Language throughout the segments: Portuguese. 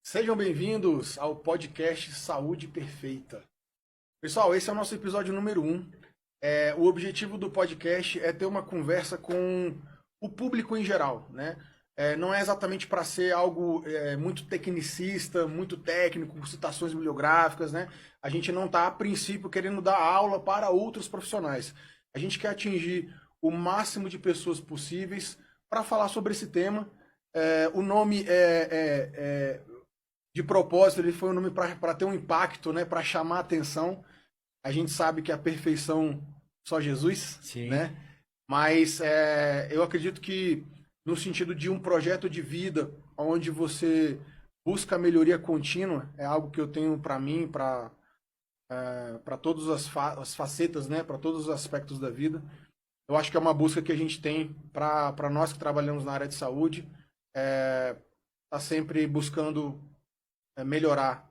Sejam bem-vindos ao podcast Saúde Perfeita. Pessoal, esse é o nosso episódio número 1. O objetivo do podcast é ter uma conversa com o público em geral, né? Não é exatamente para ser algo muito tecnicista, muito técnico, com citações bibliográficas, né? A gente não está, a princípio, querendo dar aula para outros profissionais. A gente quer atingir o máximo de pessoas possíveis para falar sobre esse tema. O nome de propósito, ele foi um nome para ter um impacto, né? Para chamar a atenção. A gente sabe que a perfeição só Jesus, Sim. né? Mas eu acredito que no sentido de um projeto de vida, onde você busca a melhoria contínua, é algo que eu tenho para mim, para todas as facetas, né? Para todos os aspectos da vida. Eu acho que é uma busca que a gente tem para nós que trabalhamos na área de saúde, tá sempre buscando melhorar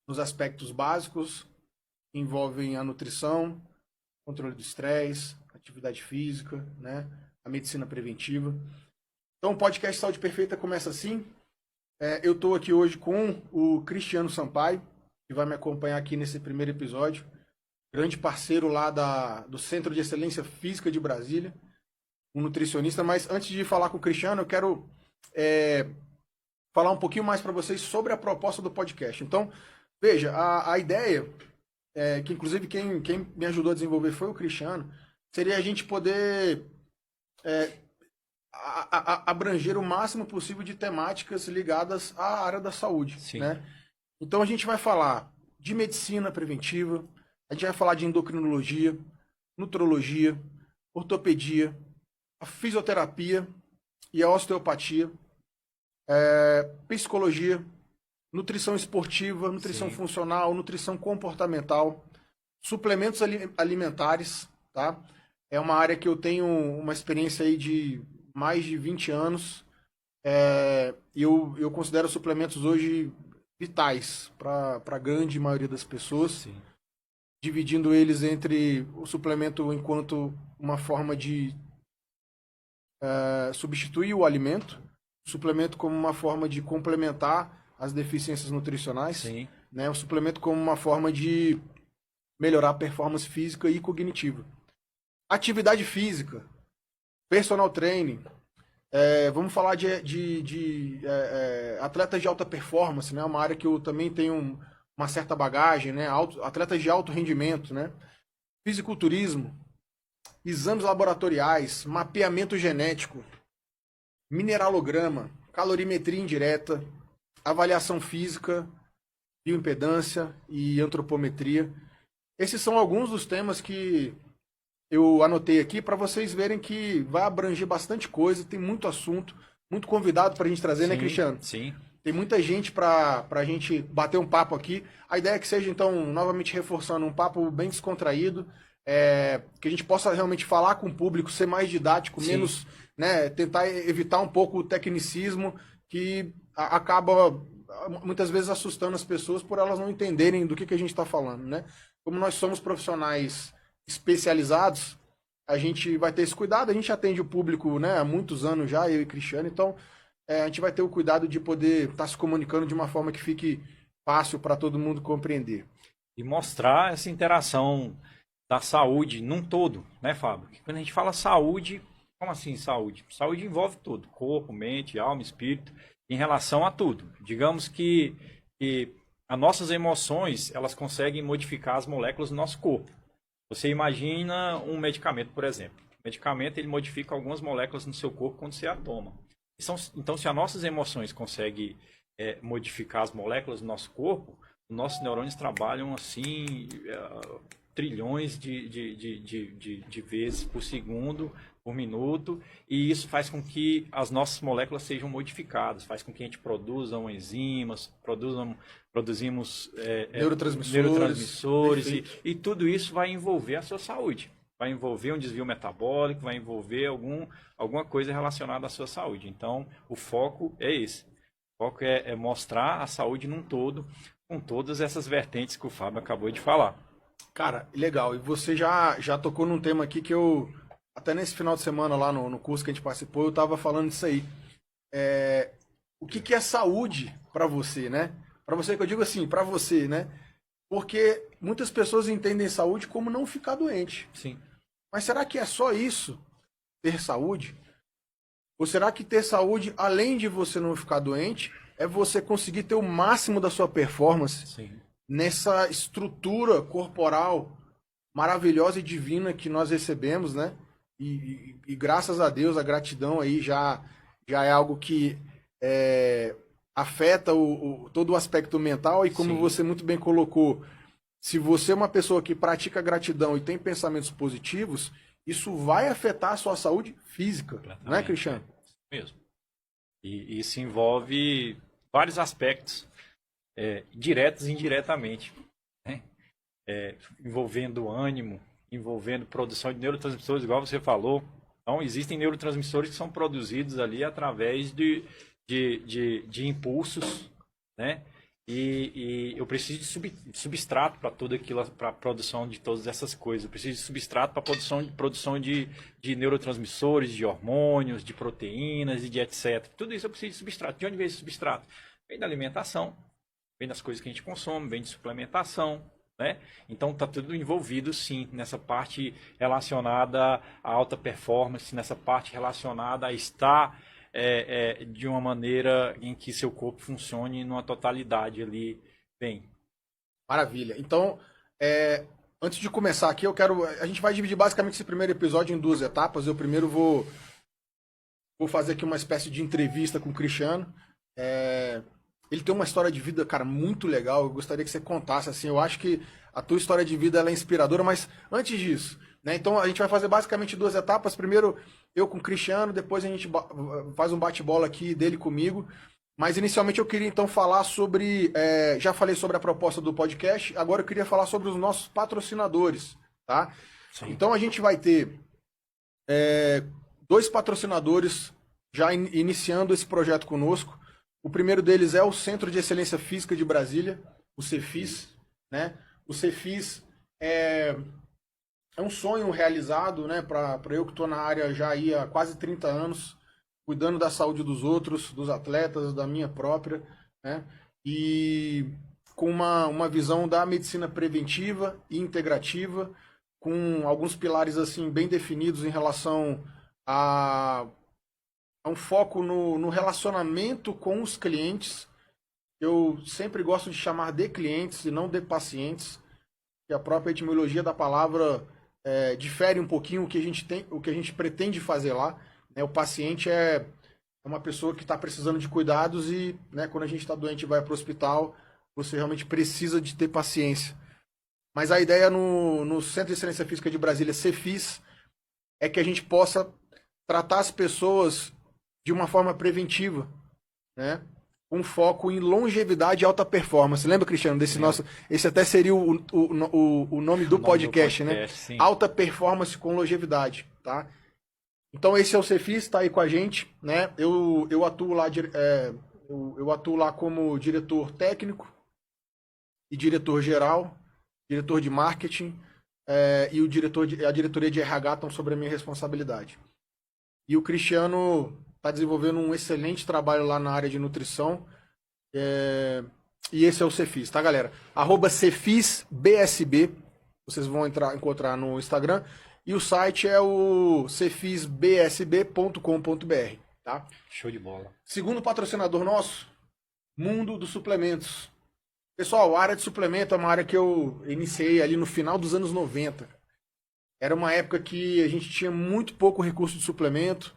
nos aspectos básicos, que envolvem a nutrição, controle do estresse, atividade física, né? A medicina preventiva. Então, o podcast Saúde Perfeita começa assim. Eu estou aqui hoje com o Cristiano Sampaio, que vai me acompanhar aqui nesse primeiro episódio. Grande parceiro lá do Centro de Excelência Física de Brasília, um nutricionista. Mas antes de falar com o Cristiano, eu quero falar um pouquinho mais para vocês sobre a proposta do podcast. Então, veja, a ideia, que inclusive quem me ajudou a desenvolver foi o Cristiano, seria a gente poder abranger o máximo possível de temáticas ligadas à área da saúde, Sim. né? Então a gente vai falar de medicina preventiva, a gente vai falar de endocrinologia, nutrologia, ortopedia, a fisioterapia e a osteopatia, psicologia, nutrição esportiva, nutrição Sim. funcional, nutrição comportamental, suplementos alimentares, tá? É uma área que eu tenho uma experiência aí de mais de 20 anos. Eu considero suplementos hoje vitais para a grande maioria das pessoas, Sim. dividindo eles entre o suplemento enquanto uma forma de substituir o alimento, o suplemento como uma forma de complementar as deficiências nutricionais, Sim. né? O suplemento como uma forma de melhorar a performance física e cognitiva. Atividade física, personal training, vamos falar de atletas de alta performance, né? Uma área que eu também tenho uma certa bagagem, né? Atletas de alto rendimento, né? Fisiculturismo, exames laboratoriais, mapeamento genético, mineralograma, calorimetria indireta, avaliação física, bioimpedância e antropometria. Esses são alguns dos temas que eu anotei aqui para vocês verem que vai abranger bastante coisa, tem muito assunto, muito convidado para a gente trazer, né, Cristiano? Sim. Tem muita gente para a gente bater um papo aqui. A ideia é que seja, então, novamente reforçando, um papo bem descontraído, que a gente possa realmente falar com o público, ser mais didático, Sim. menos, né, tentar evitar um pouco o tecnicismo que acaba muitas vezes assustando as pessoas por elas não entenderem do que a gente está falando, né? Como nós somos profissionais especializados, a gente vai ter esse cuidado. A gente atende o público, né, há muitos anos já, eu e Cristiano, então a gente vai ter o cuidado de poder estar se comunicando de uma forma que fique fácil para todo mundo compreender. E mostrar essa interação da saúde num todo, né, Fábio? Porque quando a gente fala saúde, como assim saúde? Saúde envolve tudo, corpo, mente, alma, espírito, em relação a tudo. Digamos que as nossas emoções, elas conseguem modificar as moléculas do nosso corpo. Você imagina um medicamento, por exemplo. O medicamento, ele modifica algumas moléculas no seu corpo quando você a toma. Então, se as nossas emoções conseguem modificar as moléculas do nosso corpo, os nossos neurônios trabalham assim trilhões de vezes por segundo, por minuto, e isso faz com que as nossas moléculas sejam modificadas, faz com que a gente produza enzimas, produzimos neurotransmissores e tudo isso vai envolver a sua saúde. Vai envolver um desvio metabólico, vai envolver alguma coisa relacionada à sua saúde. Então, o foco é esse. O foco é mostrar a saúde num todo, com todas essas vertentes que o Fábio acabou de falar. Cara, legal. E você já tocou num tema aqui que eu, até nesse final de semana lá no curso que a gente participou, eu estava falando disso aí. o que que é saúde para você, né? Para você, que eu digo assim, para você, né? Porque muitas pessoas entendem saúde como não ficar doente. Sim. Mas será que é só isso, ter saúde? Ou será que ter saúde, além de você não ficar doente, é você conseguir ter o máximo da sua performance Sim. nessa estrutura corporal maravilhosa e divina que nós recebemos, né? E graças a Deus, a gratidão aí já é algo que afeta todo o aspecto mental. E como Sim. você muito bem colocou, se você é uma pessoa que pratica gratidão e tem pensamentos positivos, isso vai afetar a sua saúde física, não é, Cristiano? Mesmo. E isso envolve vários aspectos, diretos e indiretamente, né? Envolvendo ânimo, envolvendo produção de neurotransmissores, igual você falou. Então, existem neurotransmissores que são produzidos ali através de impulsos, né? E eu preciso de substrato para tudo aquilo, para a produção de todas essas coisas. Eu preciso de substrato para produção de neurotransmissores, de hormônios, de proteínas e de etc. Tudo isso eu preciso de substrato. De onde vem esse substrato? Vem da alimentação, vem das coisas que a gente consome, vem de suplementação, né? Então está tudo envolvido, sim, nessa parte relacionada à alta performance, nessa parte relacionada a estar de uma maneira em que seu corpo funcione numa totalidade ali bem. Maravilha. Então, antes de começar aqui, a gente vai dividir basicamente esse primeiro episódio em duas etapas. Eu primeiro vou fazer aqui uma espécie de entrevista com o Cristiano. Ele tem uma história de vida, cara, muito legal. Eu gostaria que você contasse, assim. Eu acho que a tua história de vida ela é inspiradora, mas antes disso, né? Então a gente vai fazer basicamente duas etapas. Primeiro eu com o Cristiano, depois a gente faz um bate-bola aqui dele comigo. Mas inicialmente eu queria então falar sobre. Já falei sobre a proposta do podcast, agora eu queria falar sobre os nossos patrocinadores, tá? Sim. Então a gente vai ter dois patrocinadores já iniciando esse projeto conosco. O primeiro deles é o Centro de Excelência Física de Brasília, o Cefis, né? O Cefis é um sonho realizado, né, para eu que estou na área já há quase 30 anos, cuidando da saúde dos outros, dos atletas, da minha própria, né? E com uma visão da medicina preventiva e integrativa, com alguns pilares assim bem definidos em relação a um foco no relacionamento com os clientes. Eu sempre gosto de chamar de clientes e não de pacientes, que a própria etimologia da palavra difere um pouquinho o que a gente pretende fazer lá, né? O paciente é uma pessoa que está precisando de cuidados e, né, quando a gente está doente e vai para o hospital, você realmente precisa de ter paciência. Mas a ideia no Centro de Excelência Física de Brasília, Cefis, é que a gente possa tratar as pessoas de uma forma preventiva, né? Com foco em longevidade e alta performance. Lembra, Cristiano, desse nosso... Esse até seria o nome do podcast, né? Sim. Alta performance com longevidade, tá? Então esse é o Cefis, tá aí com a gente, né? Eu atuo lá, eu atuo lá como diretor técnico e diretor geral, diretor de marketing, e a diretoria de RH estão sobre a minha responsabilidade. E o Cristiano está desenvolvendo um excelente trabalho lá na área de nutrição. E esse é o Cefis, tá, galera? @CefisBSB. Vocês vão encontrar no Instagram. E o site é o cefisbsb.com.br, tá? Show de bola. Segundo patrocinador nosso, Mundo dos Suplementos. Pessoal, a área de suplemento é uma área que eu iniciei ali no final dos anos 90. Era uma época que a gente tinha muito pouco recurso de suplemento.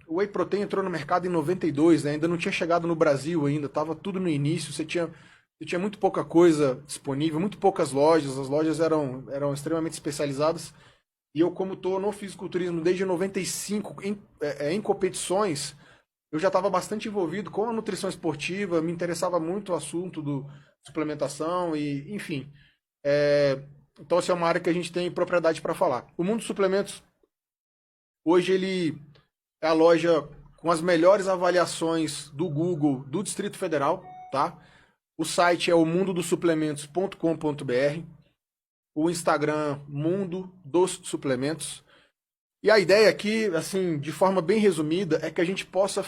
O Whey Protein entrou no mercado em 92, né? Ainda não tinha chegado no Brasil ainda, estava tudo no início, você tinha muito pouca coisa disponível, muito poucas lojas, as lojas eram extremamente especializadas. E eu, como estou no fisiculturismo desde 95, em competições, eu já estava bastante envolvido com a nutrição esportiva, me interessava muito o assunto do suplementação e, enfim. Então, essa é uma área que a gente tem propriedade para falar. O Mundo dos Suplementos, hoje, ele é a loja com as melhores avaliações do Google do Distrito Federal, tá? O site é o mundodosuplementos.com.br. O Instagram, Mundo dos Suplementos. E a ideia aqui, assim, de forma bem resumida, é que a gente possa